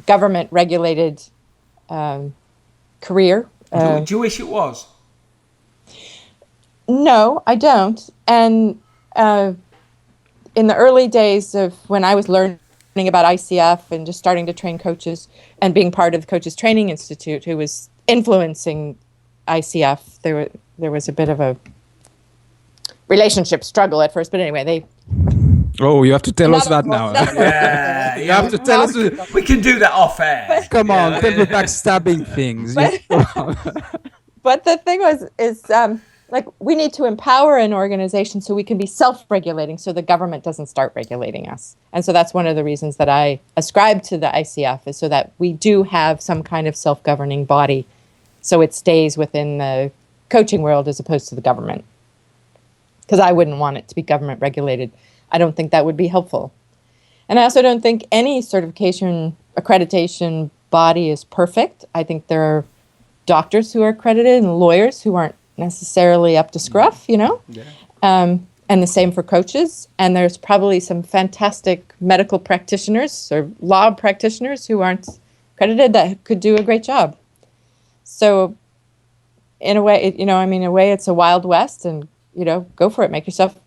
government-regulated career. Do you wish it was? No, I don't. And in the early days of when I was learning about ICF and just starting to train coaches and being part of the Coaches Training Institute, who was influencing ICF, there was a bit of a relationship struggle at first, but anyway, Oh, you have to tell us that now. Yeah, You have to tell us. We can do that off air. Come on, tell the backstabbing things. But the thing is like we need to empower an organization so we can be self-regulating, so the government doesn't start regulating us. And so that's one of the reasons that I ascribe to the ICF, is so that we do have some kind of self-governing body, so it stays within the coaching world as opposed to the government. Because I wouldn't want it to be government regulated. I don't think that would be helpful. And I also don't think any certification accreditation body is perfect. I think there are doctors who are accredited and lawyers who aren't necessarily up to scruff, you know? Yeah. And the same for coaches. And there's probably some fantastic medical practitioners or law practitioners who aren't accredited that could do a great job. So in a way, in a way it's a wild west, and, go for it. Make yourself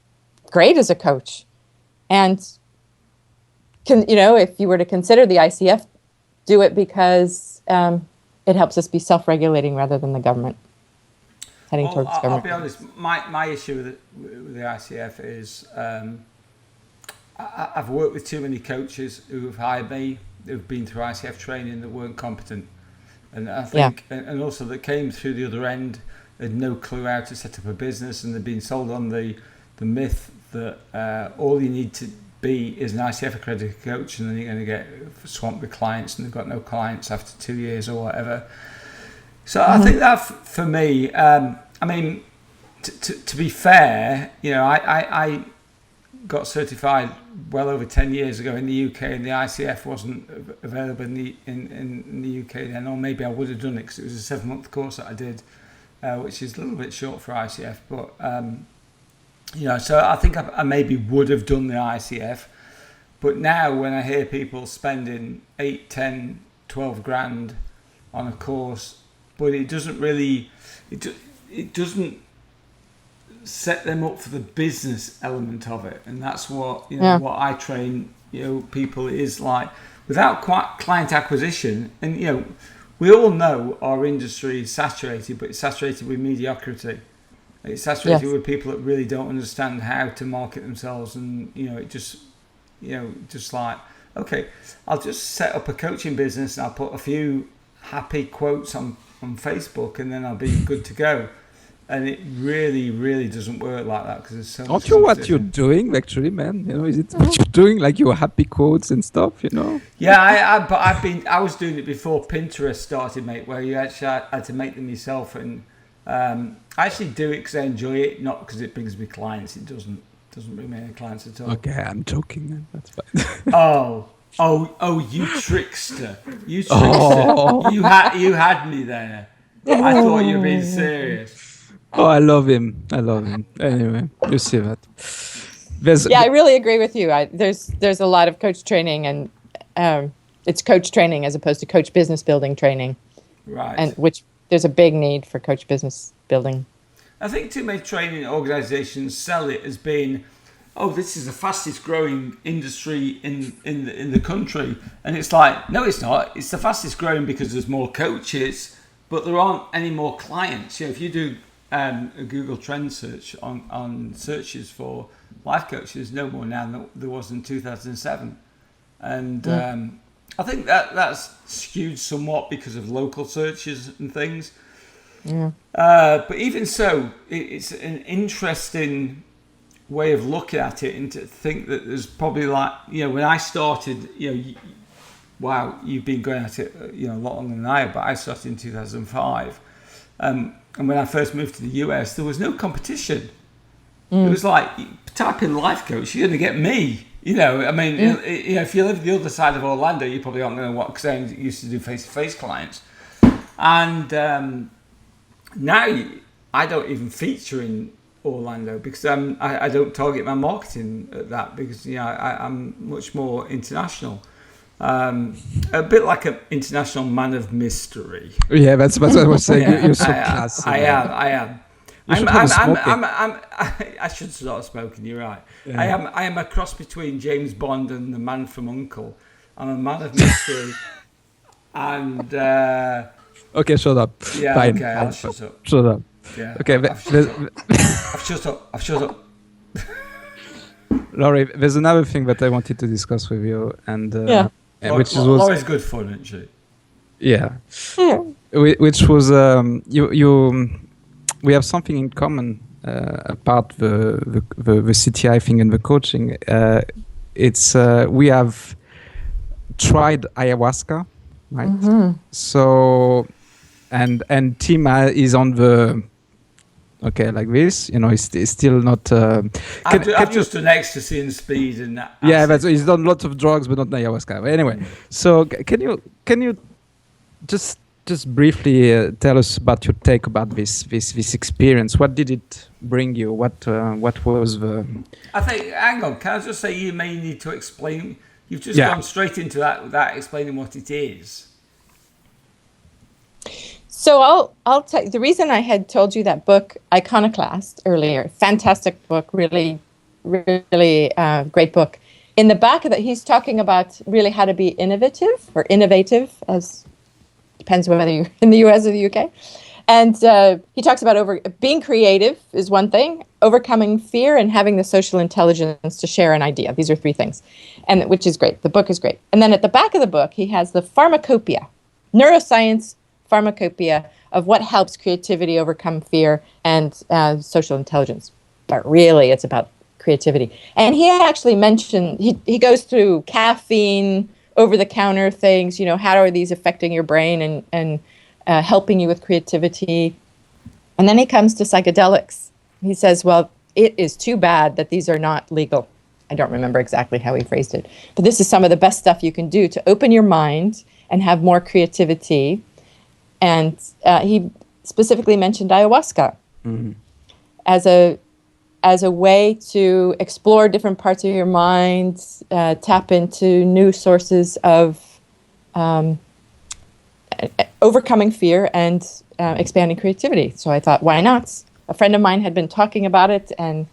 great as a coach. And, if you were to consider the ICF, do it because it helps us be self-regulating rather than the government. Heading towards government. I'll be honest, my issue with the ICF is I've worked with too many coaches who have hired me, who've been through ICF training, that weren't competent. And I think, and also that came through the other end, had no clue how to set up a business, and they've been sold on the myth that all you need to be is an ICF accredited coach, and then you're going to get swamped with clients, and they've got no clients after 2 years or whatever. So I think that for me, to be fair, I got certified well over 10 years ago in the UK, and the ICF wasn't available in the UK then, or maybe I would have done it because it was a 7-month course that I did, which is a little bit short for ICF. But, so I think I maybe would have done the ICF. But now when I hear people spending 8, 10, 12 grand on a course, but it doesn't really, it doesn't set them up for the business element of it. And that's what, what I train, people is like, without client acquisition, and, we all know our industry is saturated, but it's saturated with mediocrity. It's saturated with people that really don't understand how to market themselves. And, it just like, okay, I'll just set up a coaching business and I'll put a few happy quotes on Facebook, and then I'll be good to go. And it really, really doesn't work like that, because there's so much. Aren't you what you're doing, actually, man? Is it what you're doing, like your happy quotes and stuff? Yeah, but I was doing it before Pinterest started, mate, where you actually had to make them yourself. And I actually do it because I enjoy it, not because it brings me clients. It doesn't bring me any clients at all. Okay, I'm joking, man. That's fine. Oh, you trickster! You trickster! Oh. You had me there. I thought you were being serious. Oh, I love him. Anyway, you see that. I really agree with you. There's a lot of coach training, and it's coach training as opposed to coach business building training. Right. And which there's a big need for coach business building. I think too many training organizations sell it as being, this is the fastest growing industry in the country. And it's like, no, it's not. It's the fastest growing because there's more coaches, but there aren't any more clients. If you do a Google Trend search on searches for life coaches, no more now than there was in 2007. And I think that's skewed somewhat because of local searches and things. Yeah. But even so, it's an interesting way of looking at it, and to think that there's probably like, when I started, wow, you've been going at it, a lot longer than I have, but I started in 2005. And when I first moved to the US, there was no competition. It was like, type in life coach, you're going to get me. If you live the other side of Orlando, you probably aren't going to because I used to do face-to-face clients. And now I don't even feature in Orlando because I don't target my marketing at that, because I'm much more international. A bit like an international man of mystery. Yeah, that's what I was saying. You're so classy. I am. I should start smoking. You're right. Yeah. I am a cross between James Bond and the Man from U.N.C.L.E. I'm a man of mystery, and okay, shut up. Yeah, fine. Okay, I'll shut up. Shut up. Yeah. Okay, I've shut up. Laurie, there's another thing that I wanted to discuss with you, and which was Laurie's good fun, isn't she? Yeah. Which was we have something in common apart the CTI thing and the coaching. It's we have tried ayahuasca, right? Mm-hmm. So and Tim is on the like this, he's still not. I've just done ecstasy and speed and that. Yeah, but he's done lots of drugs, but not ayahuasca. But anyway, so can you just briefly tell us about your take about this experience? What did it bring you? What was the? I think. Hang on, can I just say you may need to explain. You've just gone straight into that without explaining what it is. So I'll tell you, the reason I had told you that book, Iconoclast, earlier, fantastic book, really, really great book. In the back of that, he's talking about really how to be innovative, as depends whether you're in the US or the UK. And he talks about being creative is one thing, overcoming fear, and having the social intelligence to share an idea. These are three things, and which is great. The book is great. And then at the back of the book, he has the pharmacopoeia, neuroscience pharmacopoeia of what helps creativity overcome fear and social intelligence. But really, it's about creativity. And he actually mentioned, he goes through caffeine, over-the-counter things, how are these affecting your brain and helping you with creativity. And then he comes to psychedelics. He says, well, it is too bad that these are not legal. I don't remember exactly how he phrased it. But this is some of the best stuff you can do to open your mind and have more creativity. And he specifically mentioned ayahuasca as a way to explore different parts of your mind, tap into new sources of overcoming fear and expanding creativity. So I thought, why not? A friend of mine had been talking about it, and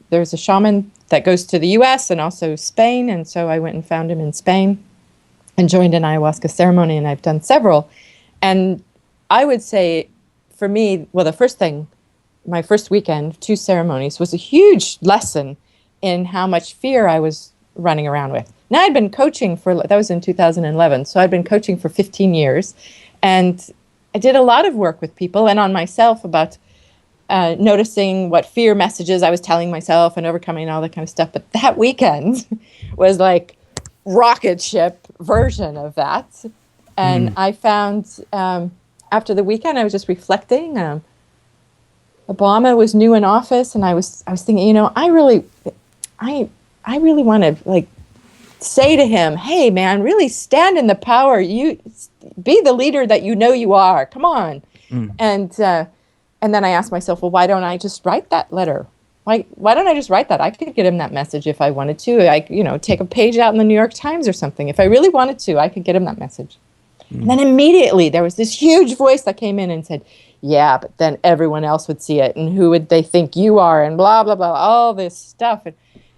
there's a shaman that goes to the US and also Spain, and so I went and found him in Spain and joined an ayahuasca ceremony, and I've done several. And I would say, for me, well, the first thing, my first weekend, 2 ceremonies, was a huge lesson in how much fear I was running around with. Now, I'd been coaching that was in 2011, so I'd been coaching for 15 years, and I did a lot of work with people and on myself about noticing what fear messages I was telling myself and overcoming all that kind of stuff. But that weekend was like rocket ship version of that. And I found after the weekend, I was just reflecting. Obama was new in office, and I was thinking, I really want to say to him, hey man, really stand in the power. You be the leader that you are. Come on. And then I asked myself, well, why don't I just write that letter? Why don't I just write that? I could get him that message if I wanted to. I take a page out in the New York Times or something. If I really wanted to, I could get him that message. And then immediately there was this huge voice that came in and said, yeah, but then everyone else would see it, and who would they think you are, and blah, blah, blah, all this stuff. And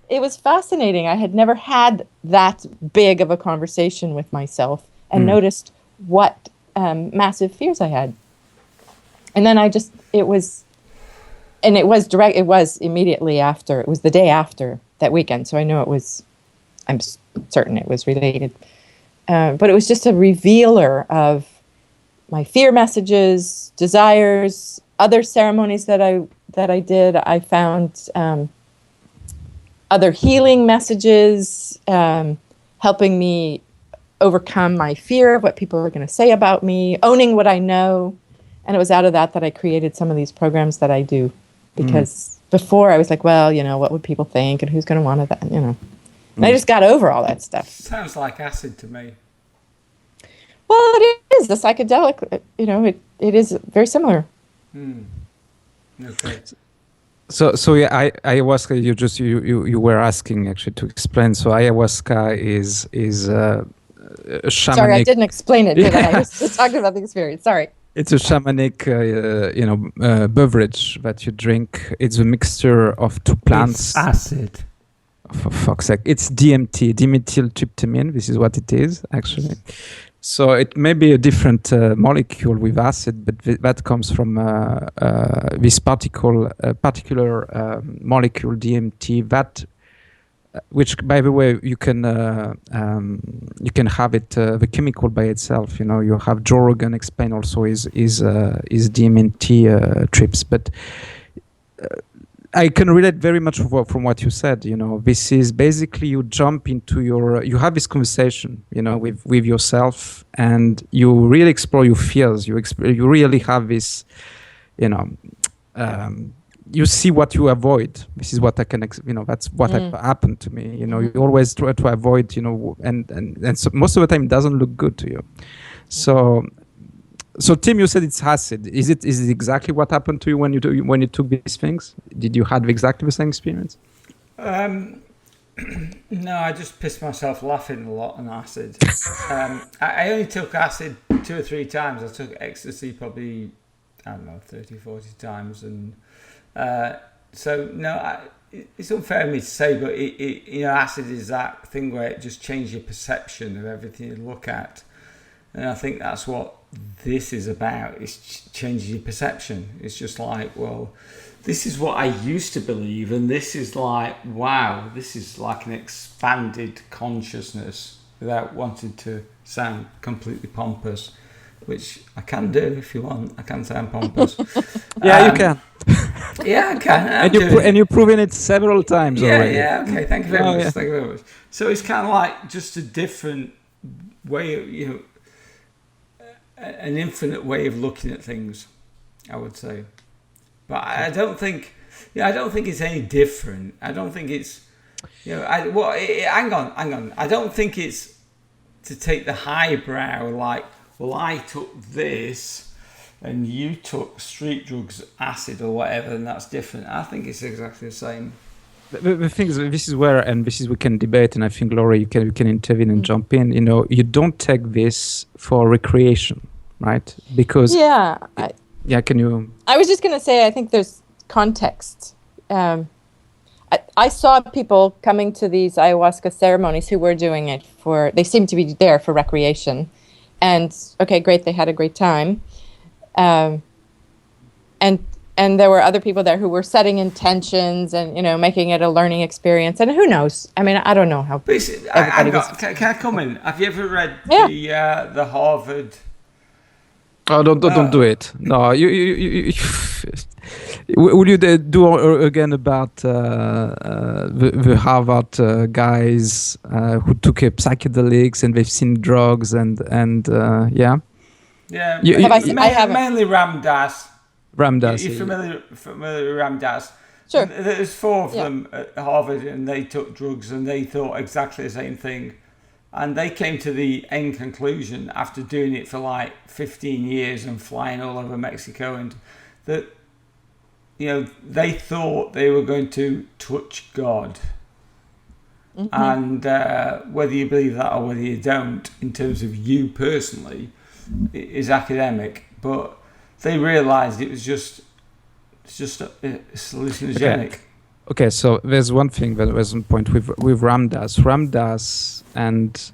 it was fascinating. I had never had that big of a conversation with myself and noticed what massive fears I had. And then it was immediately after, it was the day after that weekend. So I know I'm certain it was related. But it was just a revealer of my fear messages, desires, other ceremonies that I did. I found other healing messages, helping me overcome my fear of what people are going to say about me, owning what I know. And it was out of that I created some of these programs that I do. Because before I was like, well, what would people think, and who's going to want that, And I just got over all that stuff. Sounds like acid to me. Well, it is the psychedelic. It is very similar. Okay. So yeah, ayahuasca. You were asking actually to explain. So ayahuasca is a shamanic. Sorry, I didn't explain it, did I? I was just talking about the experience. Sorry. It's a shamanic, beverage that you drink. It's a mixture of 2 plants. It's acid. For fuck's sake. It's DMT, dimethyltryptamine. This is what it is, actually. So it may be a different molecule with acid, but that comes from this particular molecule DMT that. Which, by the way, you can have it the chemical by itself. You have Joe Rogan explain also is DMT trips, but I can relate very much from what you said. This is basically you jump into you have this conversation, with yourself, and you really explore your fears. You really have this, you see what you avoid. This is what I can, that's what happened to me. You always try to avoid, and so most of the time it doesn't look good to you. So Tim, you said it's acid. Is it exactly what happened to you when you took these things? Did you have exactly the same experience? No, I just pissed myself laughing a lot on acid. I only took acid 2 or 3 times. I took ecstasy probably, 30, 40 times, and so no, it's unfair of me to say, but acid is that thing where it just changes your perception of everything you look at, and I think that's what this is about. It's changing your perception. It's just like, well, this is what I used to believe, and this is like, wow, this is like an expanded consciousness, without wanting to sound completely pompous, which I can do if you want. I can sound pompous. Yeah, you can. Yeah, I can. And you've proven it several times already. Yeah, okay. Thank you very much. Yeah. Thank you very much. So it's kind of like just a different way of, an infinite way of looking at things, I would say. But I don't think it's any different. I don't think it's, hang on. I don't think it's to take the highbrow, like, well, I took this and you took street drugs, acid or whatever, and that's different. I think it's exactly the same. The thing is, this is where, and this is we can debate, and I think Laurie, you can intervene and jump in. You don't take this for recreation, right? Because can you? I was just going to say, I think there's context. I saw people coming to these ayahuasca ceremonies who were doing it they seemed to be there for recreation, and okay, great, they had a great time, and there were other people there who were setting intentions and making it a learning experience. And who knows? I mean, I don't know how. Can I come in? Have you ever read the Harvard? Oh, don't do it. No, you will you do again about the Harvard guys who took psychedelics and they've seen drugs and yeah. Yeah, I haven't. Mainly Ramdas. Ramdas. You're familiar with Ramdas? Sure. There's 4 of them at Harvard, and they took drugs, and they thought exactly the same thing. And they came to the end conclusion after doing it for like 15 years and flying all over Mexico, and that they thought they were going to touch God. Mm-hmm. And whether you believe that or whether you don't, in terms of you personally, is academic. But they realised it was just hallucinogenic. Okay, so there's one thing that was on point with Ramdas, and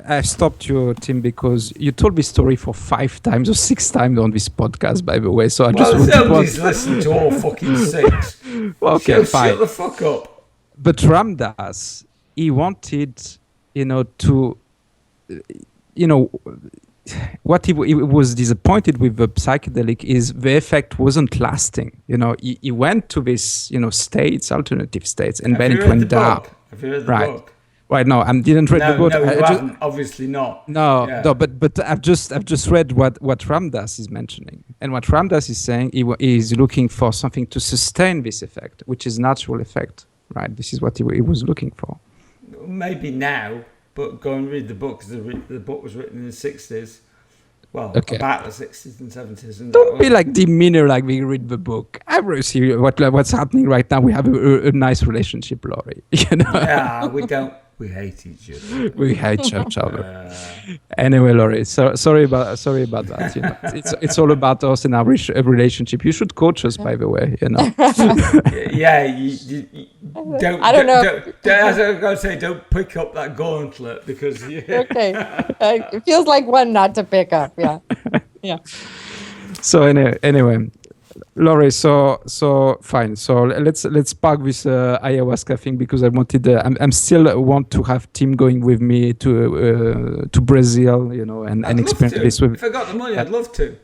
I stopped you, Tim, because you told this story for 5 times or 6 times on this podcast, by the way. So I just nobody's listened to all fucking 6. Well, okay, fine. Shut the fuck up. But Ramdas, he wanted, to, what he was disappointed with the psychedelic is the effect wasn't lasting. He went to this, alternative states, and then it went down. Have you read the book? Right, no, I didn't read the book. No, you haven't. Obviously not. No, but I've just read what Ramdas is mentioning, and what Ramdas is saying, he is looking for something to sustain this effect, which is natural effect, right? This is what he was looking for. Maybe now. But go and read the book, because the book was written in the 60s. Well, about the 60s and 70s. And don't be like demeanor like we read the book. I really see what's happening right now. We have a nice relationship, Laurie. Yeah, we don't. We hate each other. We hate each other. Anyway, Laurie, sorry about that. It's all about us and our relationship. You should coach us, by the way. Yeah, I don't know. As I was going to say, don't pick up that gauntlet because. Okay. It feels like one not to pick up. Yeah. Yeah. So anyway, Laurie. So fine. So let's park this ayahuasca thing because I wanted. I'm still want to have Tim going with me to Brazil, and experience this with. If I got the money, I'd love to.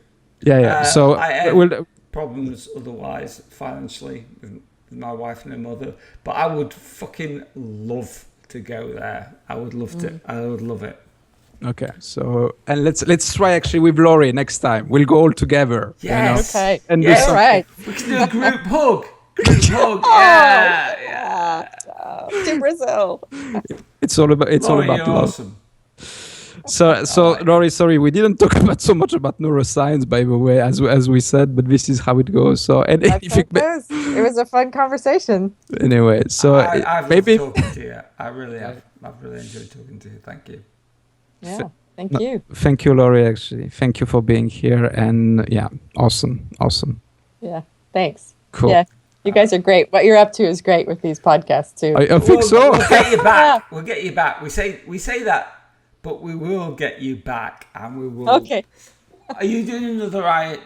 Yeah. So I had problems otherwise financially with my wife and her mother, but I would fucking love to go there. I would love to. I would love it. Okay, so and let's try actually with Laurie next time. We'll go all together. Yes. Okay. And all right. We can do a group hug. Yeah. To Brazil. It's all about Laurie, love. awesome. So Laurie, sorry, we didn't talk about so much about neuroscience, by the way, as we said, but this is how it goes. So and it was a fun conversation. Anyway, so I've maybe loved talking to you. I really have. I've really enjoyed talking to you. Thank you. Yeah, thank you. Thank you, Laurie, actually. Thank you for being here. And yeah, awesome. Yeah, thanks. Cool. Yeah, you guys are great. What you're up to is great with these podcasts, too. I think so. We'll get you back. We'll get you back. We say that, but we will get you back. And we will. Okay. Are you doing another fucking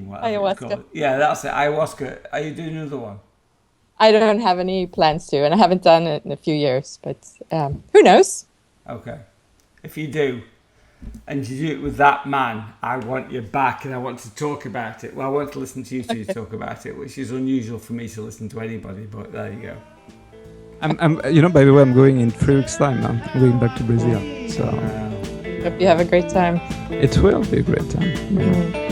whatever you ayahuasca? call it? Yeah, that's it. Ayahuasca. Are you doing another one? I don't have any plans to, and I haven't done it in a few years, but who knows? Okay. If you do, and you do it with that man, I want you back and I want to talk about it. Well, I want to listen to you two talk about it, which is unusual for me to listen to anybody, but there you go. I'm by the way, I'm going in 3 weeks' time now. I'm going back to Brazil. So Hope you have a great time. it will be a great time. Yeah.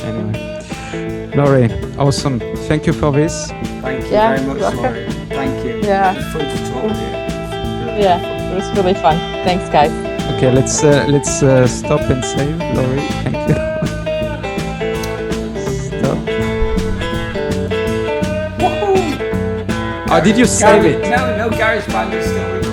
Anyway. Laurie, awesome. Thank you for this. Thank you very much, welcome. Laurie. Thank you. Yeah. It was fun to talk to you. Yeah, it was really fun. Thanks, guys. Okay, let's stop and save, Laurie. Thank you. Stop. Woohoo! Oh, did you save it? No, GarageBand is still